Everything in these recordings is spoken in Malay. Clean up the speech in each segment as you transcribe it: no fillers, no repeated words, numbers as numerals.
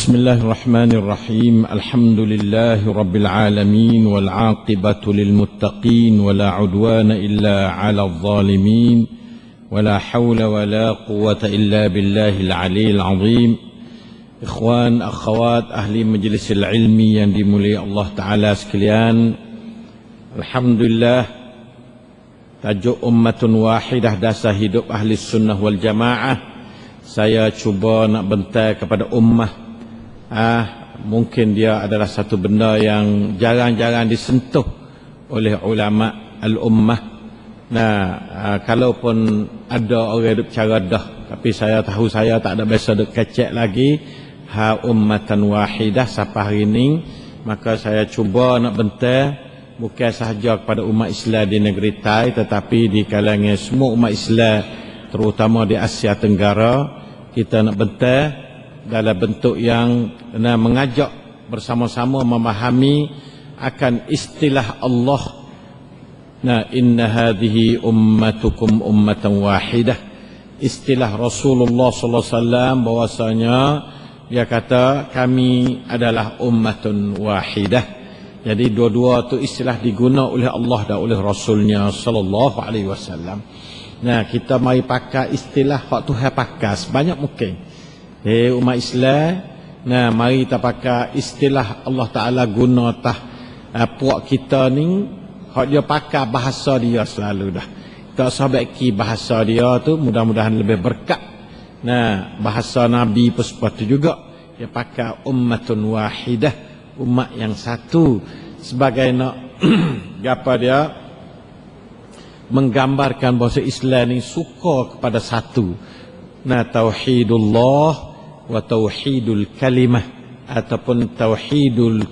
بسم الله الرحمن الرحيم. الحمد لله رب العالمين والعاقبة للمتقين ولا عدوان إلا على الظالمين ولا حول ولا قوة إلا بالله العلي العظيم. Ikhwan, akhwat, ahli majlis ilmi yang dimuliai Allah Ta'ala sekalian, alhamdulillah, tajuk ummatun wahidah, dasar hidup ahli sunnah wal jamaah. Saya cuba nak bentai kepada ummah. Mungkin dia adalah satu benda yang jarang-jarang disentuh oleh ulama al-ummah. Kalaupun ada orang hidup cara dah, tapi saya tahu saya tak ada biasa duk kecek lagi ummatan wahidah sampai hari ini. Maka saya cuba nak bentai bukan sahaja kepada umat Islam di negeri Thai, tetapi di kalangan semua umat Islam, terutama di Asia Tenggara. Kita nak bentai dalam bentuk yang mengajak bersama-sama memahami akan istilah Allah. Inna hadhihi ummatukum ummatan wahidah. Istilah Rasulullah sallallahu alaihi wasallam bahwasanya dia kata kami adalah ummatun wahidah. Jadi dua-dua tu istilah diguna oleh Allah dan oleh Rasulnya sallallahu alaihi wasallam. Kita mari pakai istilah hak Tuhan pakai sebanyak mungkin. Umat Islam, mari kita pakai istilah Allah Ta'ala guna tah puak kita ni, hak dia pakai bahasa dia selalu dah. Kita sahabatki bahasa dia tu mudah-mudahan lebih berkat. Bahasa Nabi pun seperti juga. Dia pakai ummatun wahidah, umat yang satu, sebagai nak apa dia menggambarkan bahawa Islam ni suka kepada satu. Tauhidullah wa tauhidul kalimah, ataupun tauhidul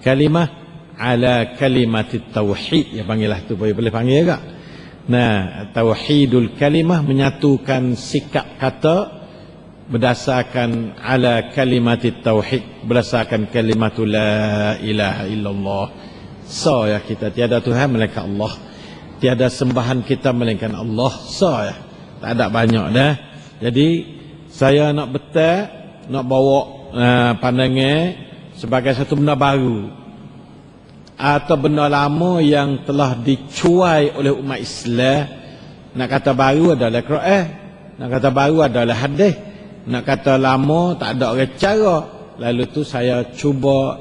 kalimah ala kalimatit tauhid. Ya panggillah tu, boleh panggil tak? Tauhidul kalimah menyatukan sikap kata berdasarkan ala kalimatit tauhid, berdasarkan kalimatul la ilaha illallah. Ya kita tiada Tuhan melainkan Allah, tiada sembahan kita melainkan Allah. Ya tak ada banyak dah. Jadi saya nak betul, nak bawa pandangan sebagai satu benda baru atau benda lama yang telah dicuai oleh umat Islam. Nak kata baru adalah Quran, nak kata baru adalah hadis, nak kata lama tak ada orang cara. Lalu tu saya cuba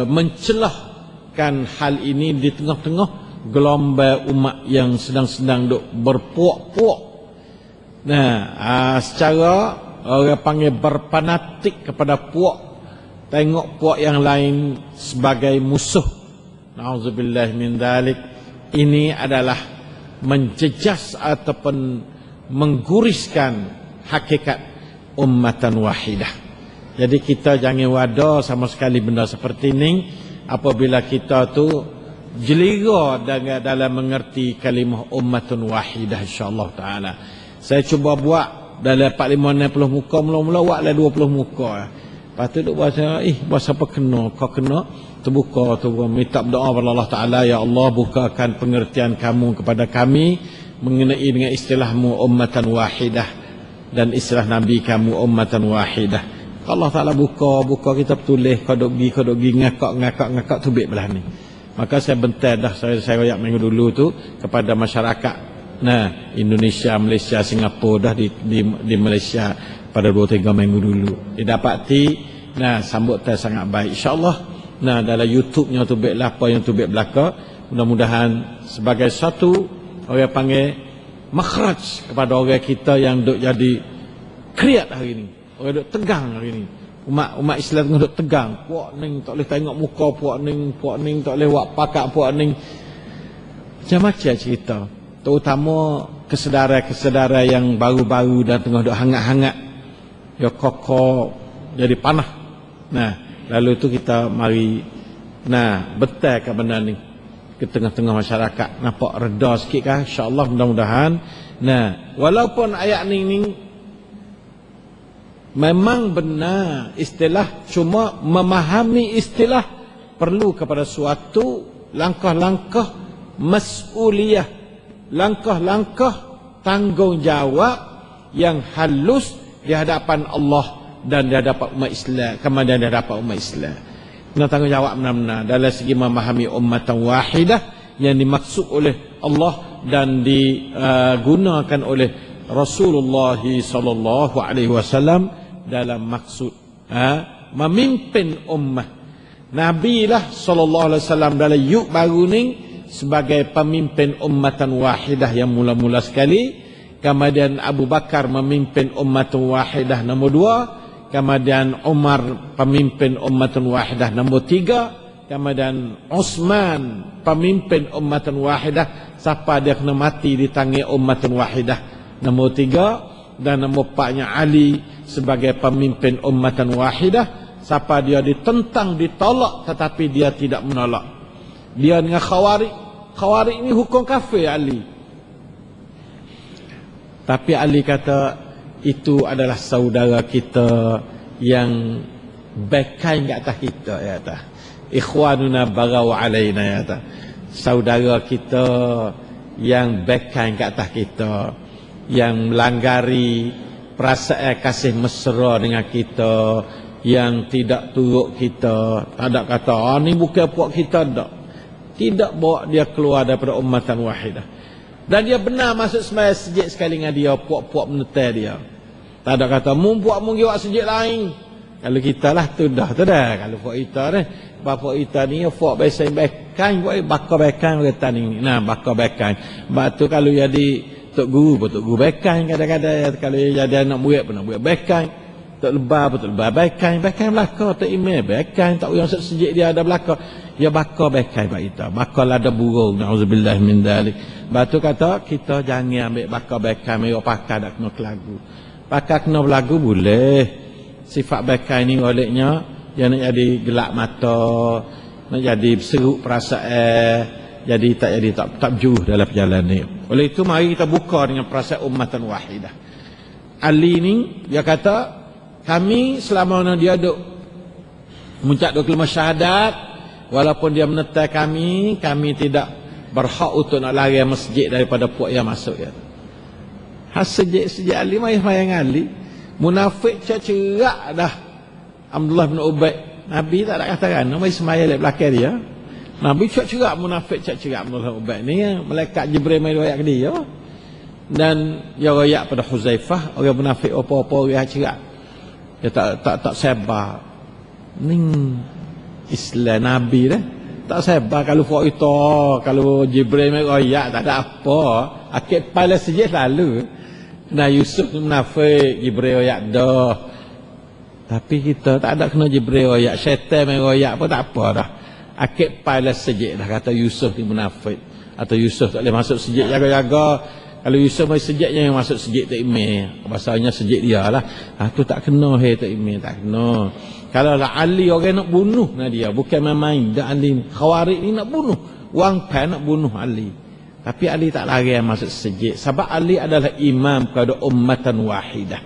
mencelahkan hal ini di tengah-tengah gelombang umat yang sedang-sedang duk berpuak-puak. Secara orang panggil berfanatik kepada puak, tengok puak yang lain sebagai musuh. Nauzubillah min dzalik. Ini adalah menjejas ataupun mengguriskan hakikat ummatan wahidah. Jadi kita jangan wada sama sekali benda seperti ini apabila kita tu jelira dalam mengerti kalimah ummatun wahidah, insya-Allah taala. Saya cuba buat dalam 45-60 muka, mula-mula buatlah 20 muka. Lepas tu duk bahasa apa kena, kau kena terbuka minta doa kepada Allah Taala, ya Allah bukakan pengertian kamu kepada kami mengenai dengan istilahmu ummatan wahidah dan istilah Nabi kamu ummatan wahidah. Allah Ta'ala buka kita tulis kodogi ngakak tu baik belah ni. Maka saya bentai dah, saya royak minggu dulu tu kepada masyarakat Indonesia, Malaysia, Singapura dah di Malaysia pada 2-3 minggu dulu. Didapati sambutan sangat baik, insya-Allah. Dalam YouTube-nya tu baiklah, apa yang tu baik belaka. Mudah-mudahan sebagai satu orang panggil makhraj kepada orang kita yang duk jadi kriat hari ni, orang duk tegang hari ni. Umat Islam duk tegang. Puak ning tak boleh tengok muka puak ning tak boleh buat pakak puak ning. Macam-macam cerita. Terutama kesedaran-kesedaran yang baru-baru dan tengah duk hangat-hangat. Ya kokoh jadi panah. Lalu tu kita mari betul ke benda ni ke tengah-tengah masyarakat, nampak reda sikit kah, insya-Allah, mudah-mudahan. Walaupun ayat ni memang benar istilah, cuma memahami istilah perlu kepada suatu langkah-langkah mas'uliyah, langkah-langkah tanggungjawab yang halus di hadapan Allah dan di hadapan umat Islam, kemudian di hadapan umat Islam. Kena tanggungjawab benar-benar dalam segi memahami ummatan wahidah yang dimaksud oleh Allah dan digunakan oleh Rasulullah sallallahu alaihi wasallam dalam maksud memimpin ummah. Nabi lah sallallahu alaihi wasallam dalam yuk baru ni sebagai pemimpin ummatan wahidah yang mula-mula sekali. Kemudian Abu Bakar memimpin ummatan wahidah nombor 2. Kemudian Umar pemimpin ummatan wahidah nombor 3. Kemudian Utsman pemimpin ummatan wahidah, siapa dia kena mati di tangan ummatan wahidah nombor 3. Dan nombor 4-nya Ali sebagai pemimpin ummatan wahidah, siapa dia ditentang, ditolak tetapi dia tidak menolak. Dia dengan Khawarij ini hukum kafir Ali. Tapi Ali kata itu adalah saudara kita yang bekain ke atas kita, ya ta. Ikhwanuna bagau alaina, ya ta. Saudara kita yang bekain ke atas kita, yang melanggari perasaan kasih mesra dengan kita, yang tidak turut kita. Tak ada kata ni bukan puak kita, tak. Tidak bawa dia keluar daripada ummatan wahidah. Dan dia benar masuk sembahyang sejid sekali dengan dia, puak-puak menetai dia. Tak ada kata mu puak mu giwak sejid lain. Kalau kita lah tu dah. Kalau puak kita ni, bapak kita ni puak biasa bekan, puak bakar bekan kata ni. Nah, bakar bekan. Sebab tu kalau jadi tok guru bekan kadang-kadang, kalau jadi anak murid pun nak murid bekan. Tok lebar bekan belakang, tok email bekan, tak yang sejid dia ada belakang. Ya bakar bekai bak kita. Bakar lada burung. Na'udzubillah min dalik. Batu kata kita jangan ambil bakar bekai mereka pakai dak kena kelagu. Pakai kena berlagu boleh. Sifat bekai ni olehnya yang nak jadi gelap mata, nak jadi seruk perasaan, jadi tak juh dalam perjalanan ni. Oleh itu mari kita buka dengan perasaan ummatan wahidah. Ali ni dia kata kami selama mana dia duk mengucap kalimah syahadat, walaupun dia menetai kami tidak berhak untuk nak lari masjid daripada puak yang masuk ya. Sejid Ali mai semayang Ali. Munafik cerak dah. Abdullah bin Ubay. Nabi tak ada katakan mai semayang di belakang dia. Nabi cerak munafik cerak Abdullah bin Ubay ni, malaikat Jibril mai royak ke dia. Dan dia royak pada Huzaifah, orang munafik apa-apa orang cerak. Dia tak sabar. Ning Islam Nabi dah. Tak sabar kalau fok itu, kalau Jibril mai royak tak ada apa. Akid pala sejid lalu. Nah Yusuf munafik, Jibril royak dah. Tapi kita tak ada kena Jibril royak, syaitan mai royak pun tak apa dah. Akid pala sejid dah kata Yusuf ni munafik. Atau Yusuf tak boleh masuk sejid, jaga-jaga. Kalau Yusuf mai sejidnya yang masuk sejid tak imam. Bahasanya sejid dia lah. Tu tak kena tak imam, tak kena. Kalau lah Ali orang nak bunuh dia, bukan main-main. Dan Ali Khawarij ni nak bunuh. Wang Pan nak bunuh Ali. Tapi Ali tak lari masuk sejid. Sebab Ali adalah imam kepada ummatan wahidah.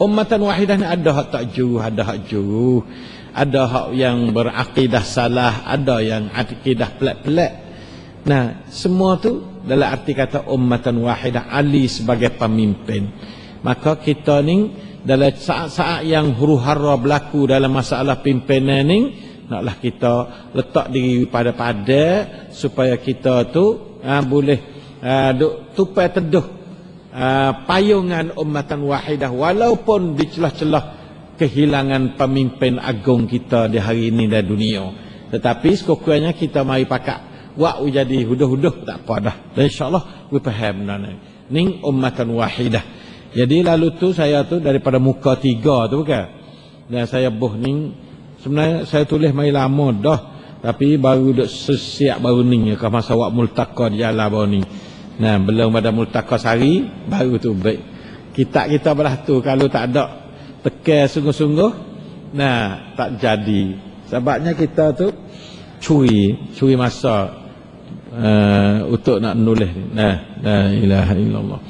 Ummatan wahidah ni ada hak tak juruh, ada hak juruh. Ada hak yang berakidah salah, ada yang akidah pelik-pelik. Nah, semua tu dalam arti kata ummatan wahidah, Ali sebagai pemimpin. Maka kita ni dalam saat-saat yang huru-hara berlaku dalam masalah pimpinan ni, naklah kita letak diri pada supaya kita tu boleh tupai teduh payungan ummatan wahidah, walaupun di celah-celah kehilangan pemimpin agung kita di hari ini di dunia. Tetapi sekurang-kurangnya kita mari pakat wak jadi huduh-huduh tak apa dah. Dan insya-Allah we faham ni ummatan wahidah. Jadi lalu tu saya tu daripada muka 3 tu bukan. Dan saya buh ni sebenarnya saya tulis mai lama dah, tapi baru duk siap baru ni ke masa wak multaqa di jalan baru ni. Nah, belum ada multaqa sehari baru tu baik. Kita belah tu kalau tak ada tekan sungguh-sungguh, nah tak jadi. Sebabnya kita tu curi masa untuk nak nulis. Nah, la ilaha illallah.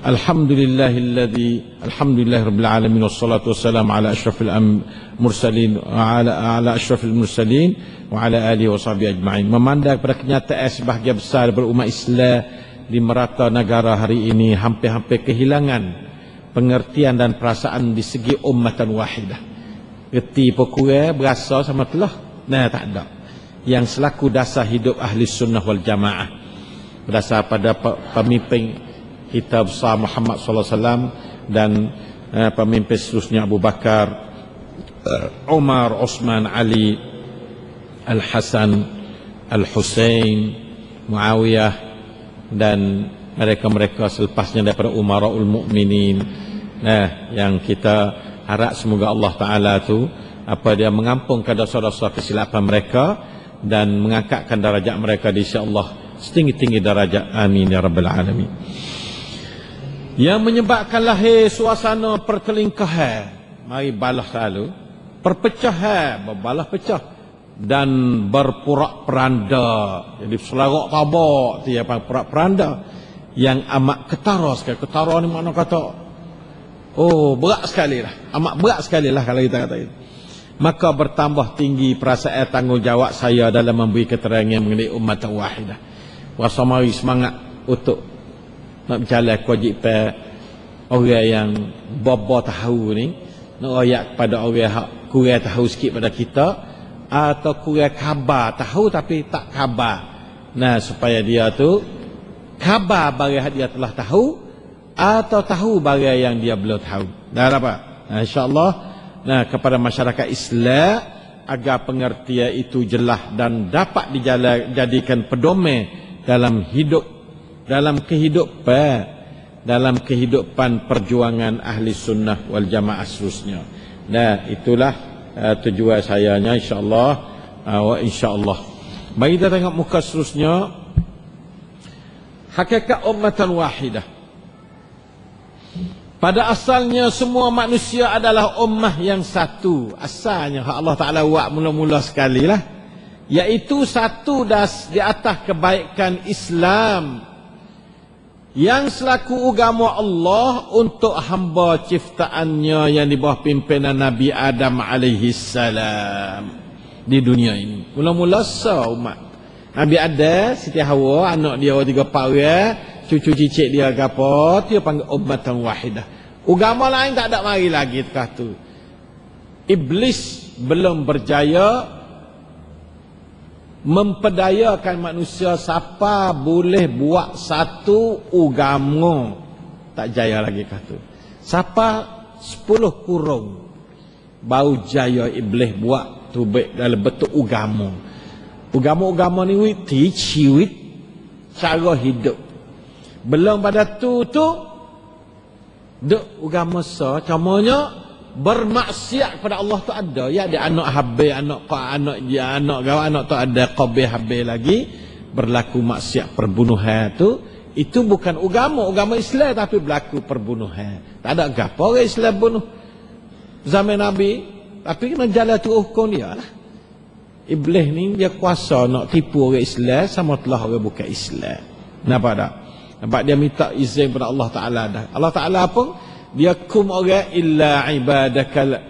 Alhamdulillahirabbil alamin wassalatu wassalamu ala asyrafil mursalin wa ala asyrafil mursalin wa ala alihi washabihi ajma'in. Memandang pada kenyataan sebahagian besar berumat Islam di merata negara hari ini hampir-hampir kehilangan pengertian dan perasaan di segi ummatan wahidah. Reti pokoknya berasa sama telah. Nah, tak ada. Yang selaku dasar hidup ahli sunnah wal jamaah berdasar pada pemimpin kita besar Muhammad sallallahu alaihi wasallam dan pemimpin seterusnya Abu Bakar, Umar, Utsman, Ali, Al-Hasan, Al-Husain, Muawiyah dan mereka-mereka selepasnya daripada umaraul mukminin. Nah, yang kita harap semoga Allah Taala tu dia mengampunkan dosa-dosa kesilapan mereka dan mengangkatkan darajat mereka di sisi Allah setinggi-tinggi darajat. Amin ya rabbal alamin. Yang menyebabkan lahir suasana pertelingkahan, mari balas selalu, perpecahan, berbalas pecah dan berporak-peranda. Jadi selarak tabak dia porak-peranda yang amat ketara sekali. Ketara ni makna kata berat sekali lah, amat berat sekali lah kalau kita kata itu. Maka bertambah tinggi perasaan tanggungjawab saya dalam memberi keterangan mengenai umat wahidah. Rasa mari semangat untuk nak berjalan kewajipan orang yang baba tahu ni, nak ayat kepada orang yang kurang tahu sikit pada kita atau kurang khabar tahu tapi tak khabar. Nah, supaya dia tu khabar barang dia telah tahu atau tahu barang yang dia belum tahu. Dah apa? Nah, insya-Allah kepada masyarakat Islam agar pengertian itu jelas dan dapat dijadikan pedoman dalam hidup, dalam kehidupan perjuangan ahli sunnah wal jamaah seterusnya. Nah, itulah tujuan sayanya insya-Allah. Insya-Allah. Mari kita tengok muka seterusnya. Hakikat ummatan wahidah. Pada asalnya semua manusia adalah ummah yang satu. Asalnya Allah Ta'ala buat mula-mula sekali lah, iaitu satu di atas kebaikan Islam yang selaku agama Allah untuk hamba ciptaannya yang di bawah pimpinan Nabi Adam alaihi salam di dunia ini. Mula-mula umat Nabi Adam, Siti Hawa, anak dia 3 para, cucu cicit dia apa, dia panggil ummatan wahidah. Agama lain tak ada mari lagi dekat tu. Iblis belum berjaya memperdayakan manusia siapa boleh buat satu agama, tak jaya lagi kata. Siapa 10 kurung baru jaya iblis buat tu dalam bentuk agama. Agama-agama ni ciwit cara hidup. Belum pada tu duk agama camanya bermaksiat kepada Allah tu ada. Ya ada anak Habil, anak tu ada Qabil Habil lagi berlaku maksiat perbunuhan tu. Itu bukan agama Islam tapi berlaku perbunuhan. Tak ada gapo orang Islam bunuh zaman Nabi, tapi kena jalan tu hukum dia lah. Iblis ni dia kuasa nak tipu orang Islam sama telah orang bukan Islam. Nampak tak? Nampak dia minta izin kepada Allah Ta'ala dah. Allah Ta'ala apa? Dia kum orang illa ibadakal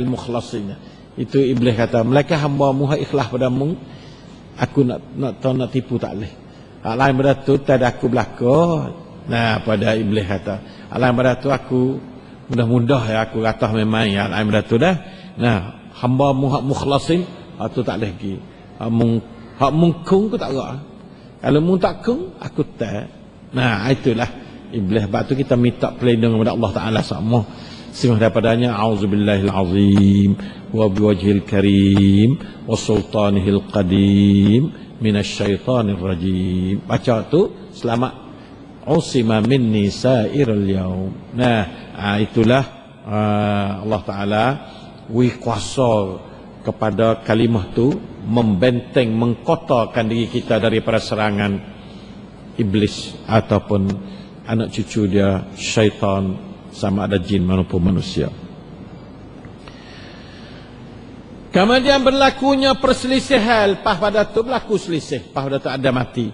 mukhlasin. Itu iblis kata, mereka hamba-Mu ikhlas padamu. Aku nak tipu tak boleh. Lain pada tu tak ada aku belaka. Nah, pada iblis kata, lain pada tu aku mudah-mudah ya aku kata memang ya lain pada tu dah. Nah, hamba-Mu mukhlasin tu tak boleh lagi. Hak mungkung aku tak gerak. Kalau mu tak kung, aku tak. Nah, itulah iblis. Sebab tu kita minta pelindung kepada Allah Ta'ala sama. Singah daripadanya, a'udzubillahil azim wa biwajhil karim wa sultanihil qadim minasyaitanir rajim. Baca tu selamat. Usima minni sairul yaum. Nah, itulah Allah Ta'ala kuasa kepada kalimah tu membenteng, mengkotarkan diri kita daripada serangan iblis ataupun anak cucu dia syaitan, sama ada jin maupun manusia. Kemudian berlakunya perselisihan, lepas pada tu berlaku selisih, lepas pada tu ada mati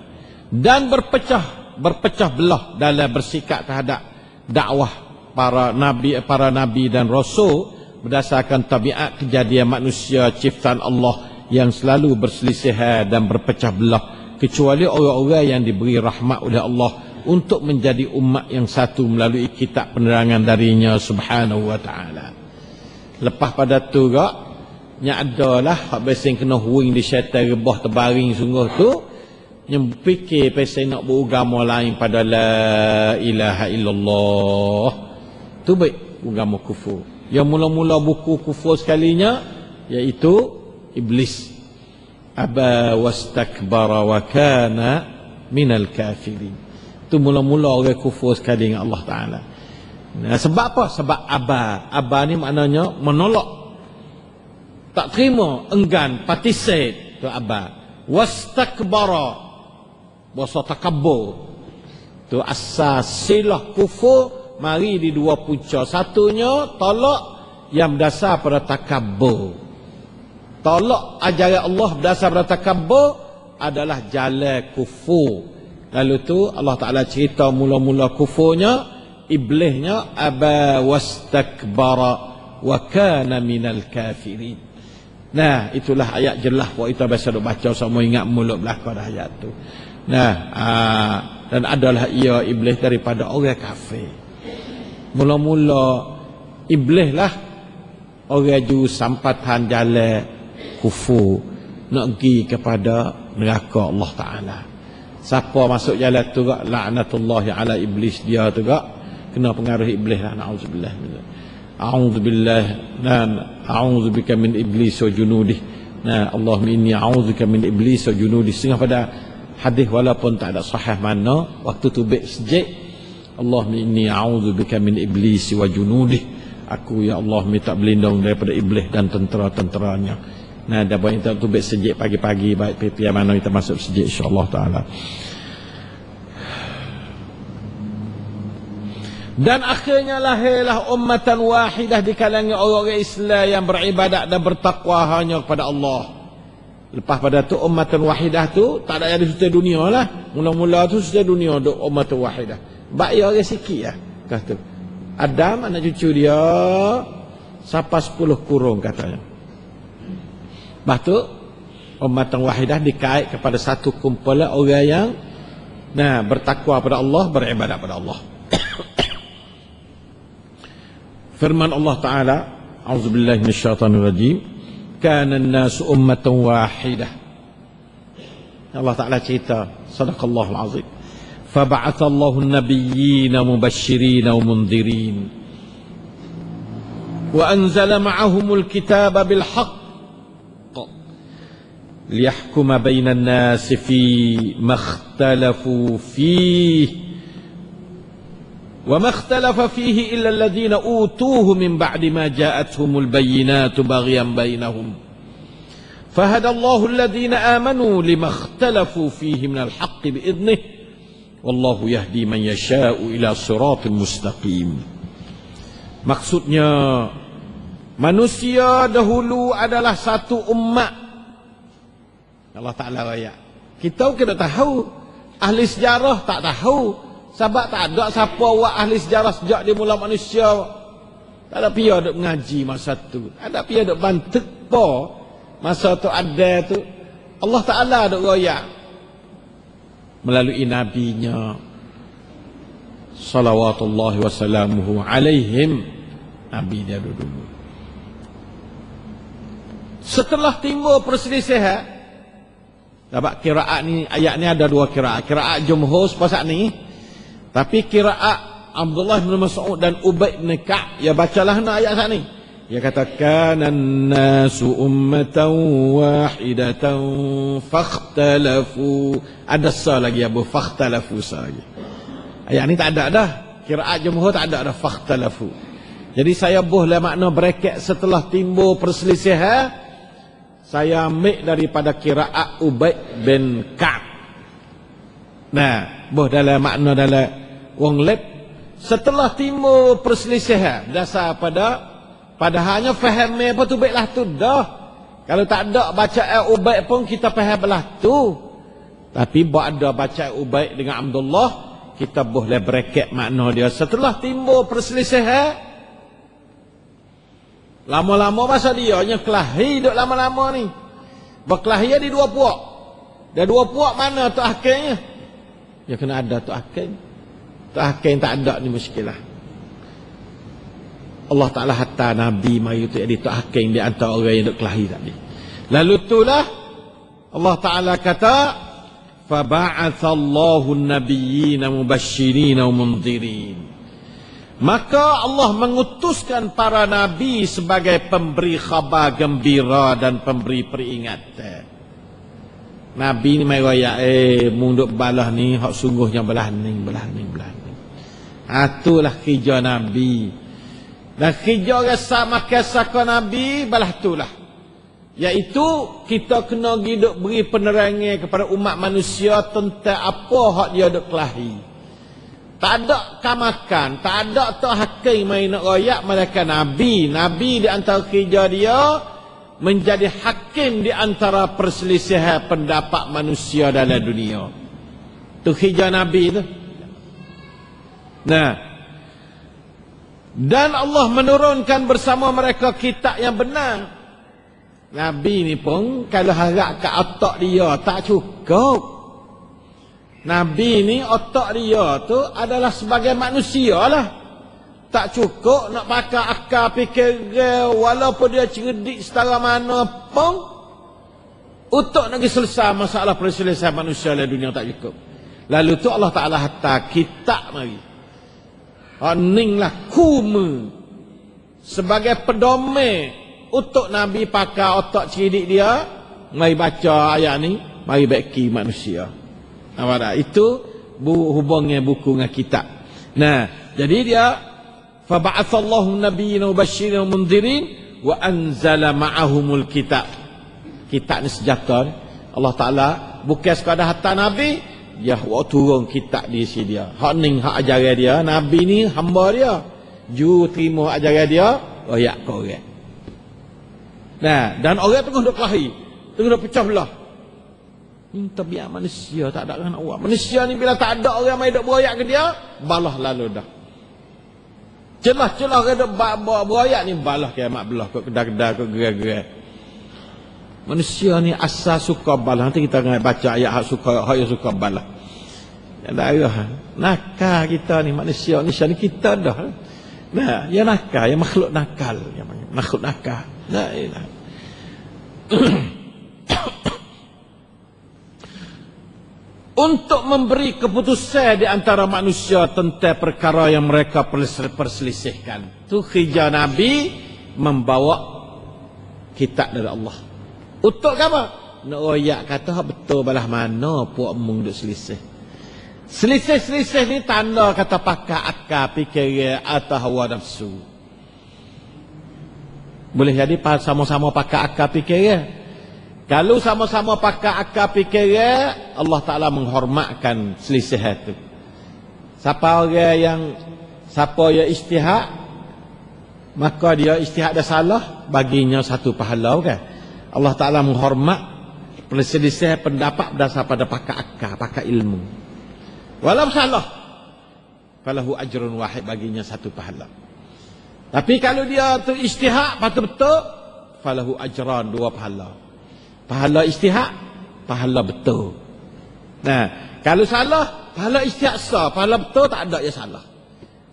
dan berpecah belah dalam bersikap terhadap dakwah para nabi dan rasul berdasarkan tabiat kejadian manusia ciptaan Allah yang selalu berselisih dan berpecah belah kecuali orang-orang yang diberi rahmat oleh Allah untuk menjadi umat yang satu melalui kitab penerangan darinya subhanahu wa ta'ala. Lepas pada tu gak nya adalah hak biasa kena huing di syaitan rebah terbaring sungguh tu, yang fikir pasal nak beragama lain pada la ilaha illallah tu baik agama kufur. Yang mula-mula buku kufur sekalinya iaitu iblis. Aba wastakbara wa kana minal kafirin. Itu mula-mula orang kufur sekali dengan Allah Ta'ala. Nah, sebab apa? Sebab aba. Aba ni maknanya menolak, tak terima, enggan, participate. Itu aba. Wastakbara, bahasa takabbur. Itu asas silah kufur mari di dua punca. Satunya tolak yang berdasar pada takabbur. Tolak ajaran Allah berdasar pada takabbur adalah jalan kufur. Lalu tu Allah Ta'ala cerita mula-mula kufurnya, iblisnya aba wastakbara wa kana minal kafirin. Nah, itulah ayat jelas buat kita biasa duk baca semua ingat mulut belakang dah ayat tu. Nah, dan adalah ia iblis daripada orang kafir. Mula-mula iblis lah orang juru sampatan jalan kufur, nak pergi kepada neraka Allah Ta'ala. Siapa masuk jalan tu gak laknatullahi ala iblis, dia tu gak kena pengaruh iblis lah. Na'udzubillah. A'udzubillah. A'udzubika min iblis wa junudih. Nah, Allahumma inni a'udzubika min iblis wa junudih. Setengah pada hadis walaupun tak ada sahih mana, waktu tu baik sejik, Allahumma inni a'udzubika min iblis wa junudih. Aku ya Allah minta berlindung daripada iblis dan tentera-tenteranya. Nah, dah buat kita tu baik sejik pagi-pagi, baik pipi mana kita masuk sejik insya-Allah Ta'ala. Dan akhirnya lahirlah ummatan wahidah di kalangan orang-orang Islam yang beribadat dan bertakwa hanya kepada Allah. Lepas pada tu ummatan wahidah tu tak ada jadi sudah dunia lah. Mula-mula tu sudah dunia duk ummatan wahidah. Baik orang sikit lah kata. Adam anak cucu dia siapa 10 kurung katanya. Lepas tu ummatan wahidah dikait kepada satu kumpulan orang yang bertakwa pada Allah, beribadat pada Allah. Firman Allah Ta'ala, a'udzubillahi minasyaitanir rajim, kana an-nasu ummatan wahidah. Allah Ta'ala cerita, sadaqallahul azim. Fab'atha Allahu an-nabiyyina mubashshirina wa mundhirin. Wa anzala ma'ahumul kitaba bil haqq liyahkuma bainan nasi fi ma ikhtalafu fihi wa ma ikhtalafa fihi illa alladhina utuhu min ba'di ma ja'atuhumul bayyinatu baghyan bainahum fahada Allahu alladhina amanu lima ikhtalafu fihi minal haqqi bi'idnihi wallahu yahdi man yasha'u ila siratin mustaqim. Maksudnya manusia dahulu adalah satu umat. Allah Ta'ala raya. Kita kena tahu. Ahli sejarah tak tahu. Sebab tak ada siapa buat ahli sejarah sejak dia mula manusia. Tak ada pia duk mengaji masa tu. Tak ada pia duk bantuk po. Masa tu ada tu. Allah Ta'ala duk raya. Melalui nabinya. Salawatullahi wassalamuhu alaihim. Nabi dia dulu. Setelah timbul perselisihan. Dapat kiraat ni, ayat ni ada dua kiraat. Kiraat jumhur sepasat ni. Tapi kiraat Abdullah bin Mas'ud dan Ubay bin Ka'ab, ya bacalah nak ayat saat ni. Dia kata kana an-nasu ummatan wahidatan fakhtalafu. Ada sa lagi abu fakhtalafu sa lagi. Ayat ni tak ada dah. Kiraat jumhur tak ada dah fakhtalafu. Jadi saya boleh makna bracket setelah timbul perselisihan. Saya ambil daripada kiraat Ubay bin Ka'ab. Nah, boh dalam makna dalam wong lep setelah timbul perselisihan dasar pada hanya faham apa tu baiklah tu dah. Kalau tak ada bacaan Ubay pun kita faham belah tu. Tapi buat ada bacaan Ubay dengan Abdullah, kita boleh bracket makna dia setelah timbul perselisihan. Lama-lama masa dia nya kelahi duk lama-lama ni. Berkelahi di dua puak. Dah dua puak mana tu akhirnya? Ya kena ada tu akhir. Tu akhir tak ada ni muskilah. Allah Ta'ala hatta Nabi mari tu jadi tu akhir di antara orang yang duk kelahi tadi. Lalu itulah Allah Ta'ala kata faba'atsallahu an-nabiyyina mubasysyirin wa mundhirin. Maka Allah mengutuskan para nabi sebagai pemberi khabar gembira dan pemberi peringatan. Nabi ni mai royak munduk balah ni hak sungguhnya belah ni. Itulah kerja Nabi. Dan kerja rasa makan saka Nabi balah itulah. Iaitu kita kena hidup beri penerangan kepada umat manusia tentang apa hak dia duk kelahi. Tak ada kamakan, tak ada tak hakim main nak royak mereka Nabi. Nabi di antara kerja dia menjadi hakim di antara perselisihan pendapat manusia dalam dunia. Itu kerja Nabi tu. Nah, dan Allah menurunkan bersama mereka kitab yang benar. Nabi ni pun kalau harap kat otak dia tak cukup. Nabi ni otak dia tu adalah sebagai manusia lah. Tak cukup nak pakai akal fikir walaupun dia cerdik setara mana pun untuk nak selesai masalah perselisihan manusia dalam dunia tak cukup. Lalu tu Allah Ta'ala hantar kitab mari. Ninglah kuma sebagai pedoman untuk Nabi pakai otak cerdik dia. Mari baca ayat ni, mari baiki manusia. Itu hubungnya buku dengan kitab. Nah, jadi dia faba'atsallahu an-nabiyyina mubasysyirin wa mundhirin wa anzala ma'ahumul kitab. Kitab ni senjata ni. Allah Ta'ala bukan sekadar hantar Nabi, dia turun kitab di sini dia. Hak ning hak ajaran dia, Nabi ni hamba dia. Ju terima ajaran dia, royak ke orang. Nah, dan orang tengah duk kelahi, tengah duk pecah belah. Tabiat manusia tak ada nak buat. Manusia ni bila tak ada orang mai duk beroyak ke dia, balah lalu dah. Celah-celah orang duk beroyak ni balah kiamat belah ke kedai-kedai ke gerai-gerai. Manusia ni asal suka balah. Nanti kita akan baca ayat hak yang suka balah. Ya darah. Nakal kita ni manusia ni kita dah. Nah, ya nakal, ya makhluk nakal, ya makhluk nakal. La ilaha. Untuk memberi keputusan di antara manusia tentang perkara yang mereka perselisihkan. Itu kerja Nabi membawa kitab dari Allah. Untuk apa? Nak royak kata betul balah mana puak mung duk selisih. Selisih-selisih ni tanda kata pakai akal fikir atau hawa nafsu. Boleh jadi sama-sama pakai akal fikir. Kalau sama-sama pakai akal fikir, Allah Ta'ala menghormatkan selisih itu. Siapa yang ijtihad, maka dia ijtihad dah salah, baginya satu pahala kan. Allah Ta'ala menghormat perselisihan pendapat berdasar pada pakai akal, pakai ilmu. Walau salah, falahu ajrun wahid, baginya satu pahala. Tapi kalau dia tu ijtihad patut betul, falahu ajran, dua pahala. Pahala ijtihad, pahala betul. Nah, kalau salah, pahala ijtihad sah, pahala betul tak ada yang salah.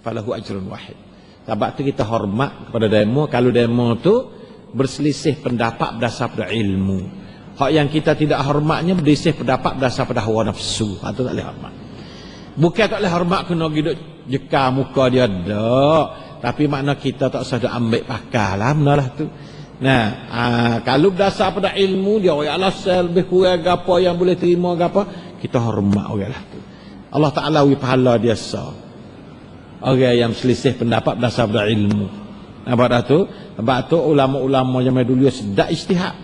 Falahu ajrun wahid. Sebab tu kita hormat kepada demo. Kalau demo tu berselisih pendapat berdasar pada ilmu. Hak yang kita tidak hormatnya berselisih pendapat berdasar pada hawa nafsu. Itu tak boleh hormat. Bukan tak boleh hormat kena hidup jeka muka dia dak. Tapi makna kita tak usah ambil pakar lah, benalah tu. Nah, kalau berdasar pada ilmu dia orang alasal lebih kurang apa yang boleh terima apa, kita hormat orang lah tu. Allah Ta'ala wi pahala dia sah. Orang yang selisih pendapat berdasar pada ilmu. Sebab tu ulama-ulama zaman dulu sedak ijtihad.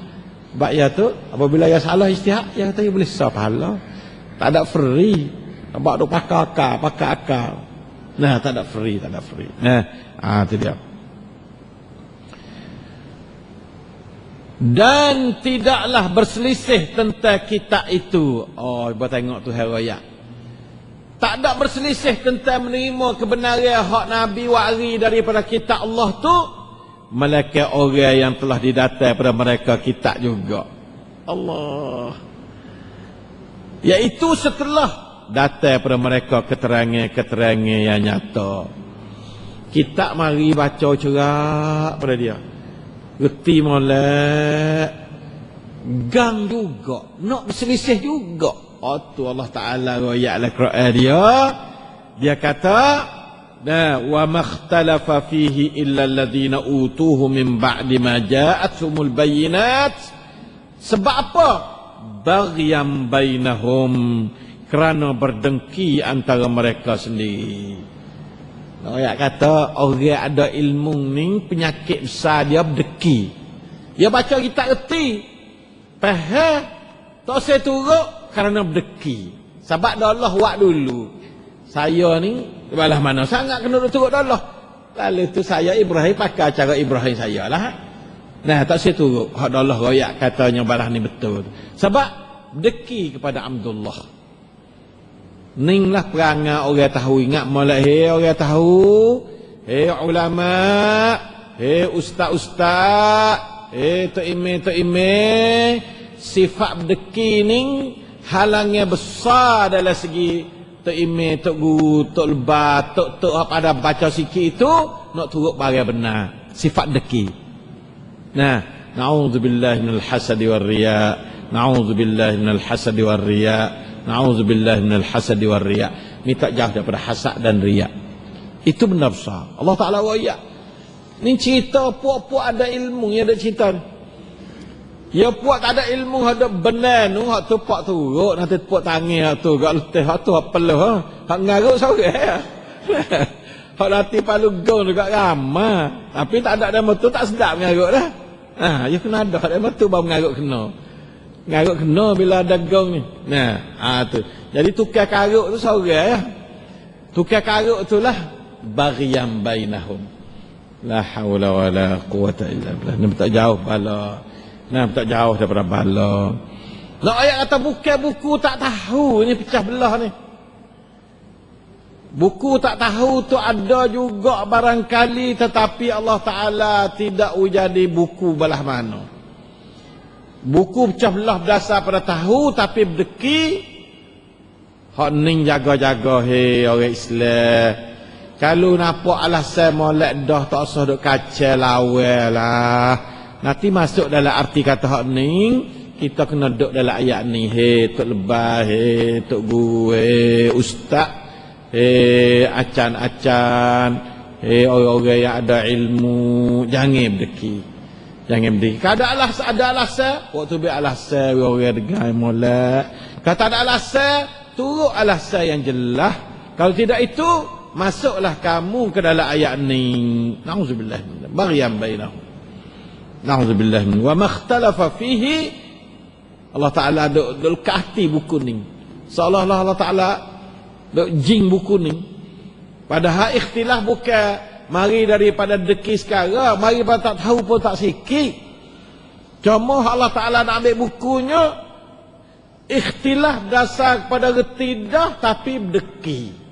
Sebab ya tu apabila ya salah ijtihad, ya kata boleh sah pahala. Tak ada free. Sebab tu pakai akal. Nah, tak ada free. Nah, itu dia. Dan tidaklah berselisih tentang kitab itu. Oh, ibu tengok tu heraya. Tak ada berselisih tentang menerima kebenaran hak Nabi wari daripada kitab Allah tu, melainkan orang yang telah didata pada mereka kitab juga. Allah. Iaitu setelah datang pada mereka keterangan-keterangan yang nyata. Kita mari baca cerak pada dia. Reti molek. Gang juga. Nak berselisih juga. Tu Allah Ta'ala royak dalam Quran dia. Dia kata, wa makhtalafa fihi illa alladhina utuhu min ba'di ma ja'athumul bayyinat. Sebab apa? Baghyan bainahum, kerana berdengki antara mereka sendiri. Ayat kata orang ada ilmu ni penyakit besar dia berdengki. Dia baca kita reti, faham, tak saya turut kerana berdengki. Sebab Allah buat dulu. Saya ni balah mana sangat kena turut Allah. Lalu tu saya Ibrahim pakai cara Ibrahim saya lah. Nah, tak saya turut. Hak Allah royak katanya balah ni betul. Sebab deki kepada Abdullah. Ning lah perangai orang tahu. Ingat molek, hei orang tahu, hei ulama, hei ustaz-ustaz, hei tok ime, sifat deki ni halangnya besar dalam segi tok ime, tok guru, tok lebat, tok apa ada baca sikit itu nak turut barang benar. Sifat deki. Nah, na'udzubillahi minal hasadi war riya. Na'udzubillahi minal hasadi war riya. Na'udzubillahi minal hasadi war riya. Minta jauh daripada hasad dan riya. Itu benar besar. Allah Ta'ala royak. Ni cerita puak-puak ada ilmu yang ada cerita ni. Ya puak tak ada ilmu ada benar tu, hak tu pak turut nanti puak tangi hak tu, gak letih hak tu hak peluh ha. Hak ngaruk sorang. Hak latih palu gong dekat ramah. Tapi tak ada dalam tu tak sedap ngaruk dah. Ya kena ada dalam tu baru ngaruk kena. Ngaruk kena bila ada gong ni. Tu. Jadi tukar karuk tu sorang ya. Tukar karuk tu lah baghyan bainahum. La haula wala quwata illa billah. Ni tak jauh bala. Nah, tak jauh daripada bala. Nak ayat kata bukan buku tak tahu ni pecah belah ni. Buku tak tahu tu ada juga barangkali, tetapi Allah Ta'ala tidak jadi buku belah mana. Buku pecah belah berdasar pada tahu tapi berdeki. Hak ning jaga-jaga hei orang Islam. Kalau nampak alasan molek dah tak usah duk kacau lawal lah. Nanti masuk dalam arti kata hak ning, kita kena duduk dalam ayat ni. Hei tok lebah, hei tok guru, hei ustaz, hei acan-acan, hei orang-orang yang ada ilmu, jangan berdeki. Jangan berdeki. Kalau ada alasan, waktu biar alasan orang-orang dengar molek. Kalau tak ada alasan, turut alasan yang jelas. Kalau tidak itu, masuklah kamu ke dalam ayat ni. Na'udzubillah. Baghyan bainahum. Na'udzubillah min wa makhtalafa fihi. Allah Ta'ala duk hati buku ni. Seolah-olah Allah Ta'ala duk jing buku ni. Padahal ikhtilaf bukan mari daripada deki sekarang, mari pada tak tahu pun tak sikit. Cuma Allah Ta'ala nak ambil bukunya, ikhtilaf dasar kepada reti dah tapi berdeki.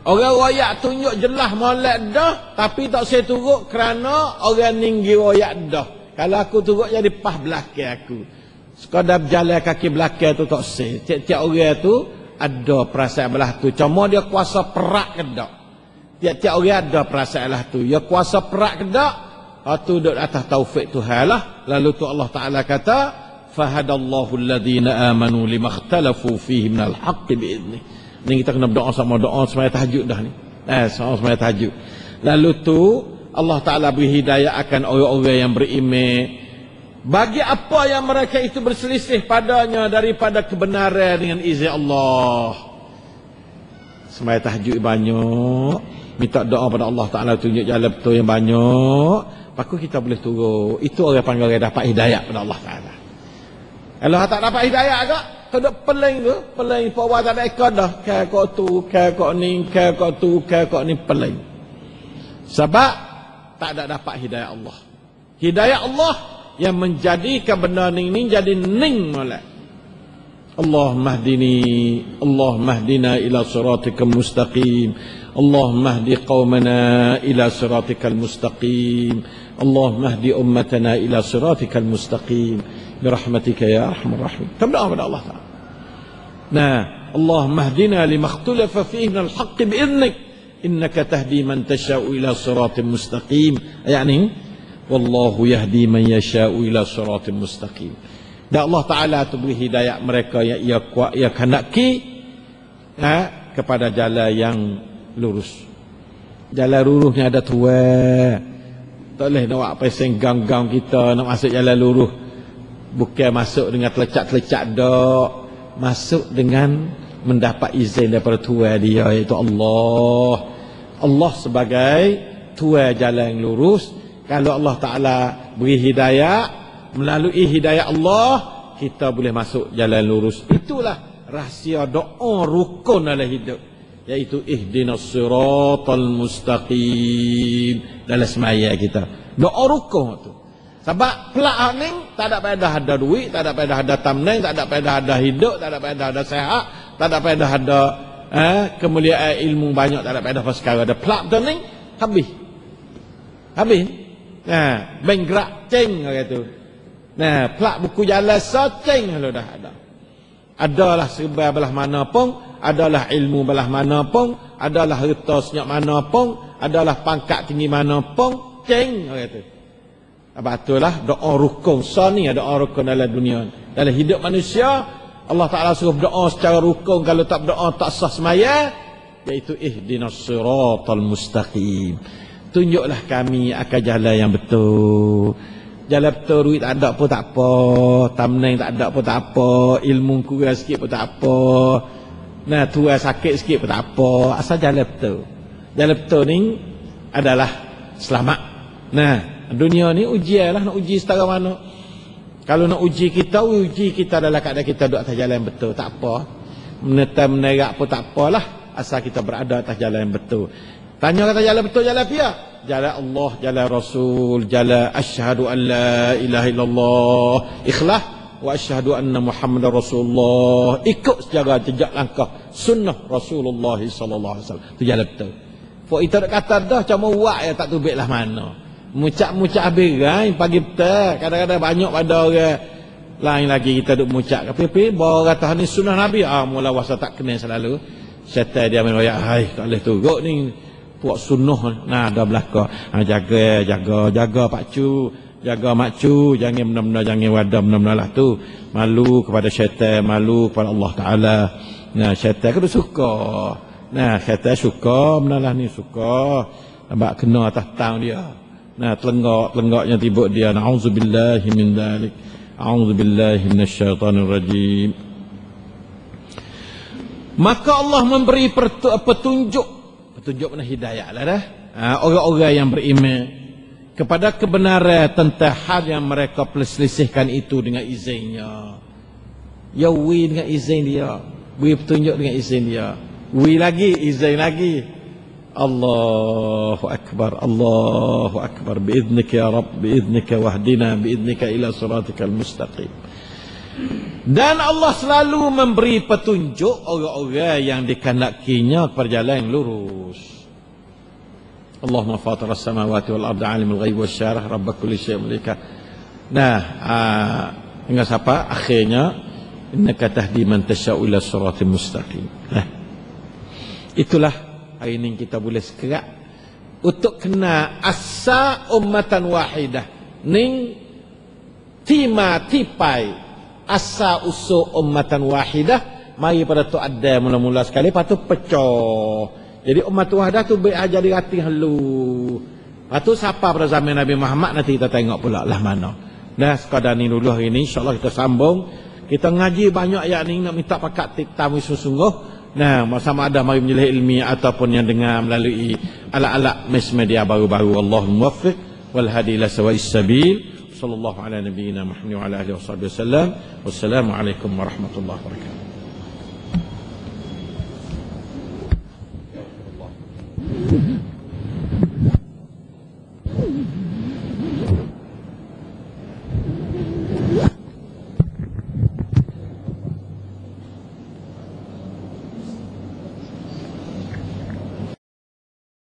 Orang royak tunjuk jelas molek dah, tapi tak saya turut kerana orang ninggi royak dah. Kalau aku turut jadi pah belakang aku. Sekadar berjalan kaki belakang tu tak saya. Tiap-tiap orang tu ada perasaan belah tu. Cuma dia kuasa perak ke tak? Tiap-tiap orang ada perasaan belah tu. Dia kuasa perak ke tak? Itu duduk atas taufik Tuhan lah. Lalu tu Allah Ta'ala kata, fahadallahu alladhina amanu limakhtalafu fihi minal haqqi bi'idnih. Ni kita kena berdoa sama doa semaya tahajud dah ni. Sama semaya tahajud. Lalu tu Allah Ta'ala beri hidayah akan orang-orang yang beriman. Bagi apa yang mereka itu berselisih padanya daripada kebenaran dengan izin Allah. Semaya tahajud banyak. Minta doa pada Allah Ta'ala tunjuk jalan betul yang banyak. Paku kita boleh turun. Itu orang panggil orang dapat hidayah pada Allah Ta'ala. Kalau tak dapat hidayah agak, kalau peling tu, peling pawa tak ada ekor dah. Kaya kau tu, kaya kau ni, kaya kau tu, kaya kau ni, peling. Sebab tak ada dapat hidayah Allah. Hidayah Allah yang menjadikan benda ni jadi ning molek. Allahumma hdini, Allahumma hdina ila siratikal mustaqim. Allahumma hdi qaumana ila siratikal mustaqim. Allahumma hdi ummatana ila siratikal mustaqim. Birahmatika ya arhamar rahimin. Kita berdoa kepada Allah Ta'ala. Nah, Allahumma hdina lima ikhtalafa fihi minal haqqi bi'idhnik innaka tahdi man tasha'u ila siratin mustaqim. Ayat ni, wallahu yahdi man yasha'u ila siratin mustaqim. Dan Allah Ta'ala tu beri hidayah mereka yang ia kuat, ia kandaki kepada jalan yang lurus. Jalan lurus ni ada tua. Tak boleh nak buat peseng gang-gang kita nak masuk jalan lurus. Bukan masuk dengan telecak-telecak dok. Masuk dengan mendapat izin daripada tua dia, iaitu Allah. Allah sebagai tua jalan yang lurus. Kalau Allah Ta'ala beri hidayah, melalui hidayah Allah, kita boleh masuk jalan lurus. Itulah rahsia doa rukun dalam hidup, iaitu ihdinas siratal mustaqim dalam semaya kita. Doa rukun tu. Sebab pelak ni tak ada faedah ada duit, tak ada faedah ada tamneng, tak ada faedah ada hidup, tak ada faedah ada sehat, tak ada faedah ada kemuliaan ilmu banyak, tak ada faedah apa sekarang. Ada pelak tu ni habis. Habis. Nah, benggerak ceng kata tu. Nah, pelak buku jalan seceng kalau dah ada. Adalah serba belah mana pun, adalah ilmu belah mana pun, adalah harta senyap mana pun, adalah pangkat tinggi mana pun, ceng kata. Apa itulah doa rukun. Ni doa rukun dalam dunia. Dalam hidup manusia, Allah Ta'ala suruh doa secara rukun. Kalau tak doa tak sah semaya, iaitu ihdinas siratal mustaqim. Tunjuklah kami akan jalan yang betul. Jalan betul, duit tak ada pun tak apa, tamneng tak ada pun tak apa, ilmu kurang sikit pun tak apa, nah tua sakit sikit pun tak apa, asal jalan betul. Jalan betul ni adalah selamat. Nah, dunia ni ujian lah, nak uji setara mana. Kalau nak uji kita dalam keadaan kita duduk atas jalan yang betul, tak apa. Menerak pun tak apalah, asal kita berada atas jalan yang betul. Tanya kata jalan betul, jalan apa? Jalan Allah, jalan Rasul, jalan asyhadu an la ilaha illallah, ikhlas, wa asyhadu anna Muhammadar Rasulullah. Ikut secara jejak langkah sunnah Rasulullah sallallahu alaihi wasallam. Itu jalan betul. Fok itu nak kata dah cuma buat ya tak tubiklah mana. Mucak-mucak habis kan pagi petang. Kadang-kadang banyak pada orang lain lagi kita duk mucak. Tapi bawa kata ni sunnah Nabi, mula wasa tak kena selalu. Syaitan dia main royak, hai tak boleh turut ni. Puak sunnah nah ada belaka. Jaga pak cu, jaga mak cu, jangan benar-benar jangan wadah benar-benar lah tu. Malu kepada syaitan, malu kepada Allah Taala. Nah, syaitan kan suka. Nah, syaitan suka benar ni suka. Nampak kena atas tang dia. Nah, telenggaknya tibuk dia. Nauzubillahi min dzalik. A'udzubillahi minasyaitonir rajim. Maka Allah memberi petunjuk mana hidayah lah dah. Orang-orang yang beriman kepada kebenaran tentang hal yang mereka perselisihkan itu dengan izinnya. Ya wi dengan izin dia, beri petunjuk dengan izin dia. Wi lagi, izin lagi. Allahu akbar, Allahu akbar. Biiznika ya Rabb, biiznika wahdina, biiznika ila siratikal mustaqim. Dan Allah selalu memberi petunjuk orang-orang yang dikehendakinya kepada jalan yang lurus. Allahumma fatiras samawati wal ardi alimul ghaib wasyarah rabb kulli syai'in mulika. Nah, hingga siapa akhirnya innaka tahdi man tasya'u ila siratal mustaqim. Nah, itulah hari ini kita boleh sekerak untuk kena asa ummatan wahidah ning tipai asa usul ummatan wahidah. Mari pada tu ada mula-mula sekali, lepas tu pecah. Jadi umat wahidah tu baik aja dirati halu. Lepas tu siapa pada zaman Nabi Muhammad nanti kita tengok pula lah mana. Dah sekadar ni dulu hari ni, insyaAllah kita sambung. Kita ngaji banyak ayat ni, nak minta pakat tamu sungguh-sungguh. Nah, sama ada mari menjelih ilmi ataupun yang dengar melalui alat-alat mass media baru-baru. Allahumma muwaffiq wal hadi ila sawa'is sabil. Sallallahu ala nabiyyina Muhammad wa ala alihi wasallam. Wassalamu alaikum warahmatullahi wabarakatuh.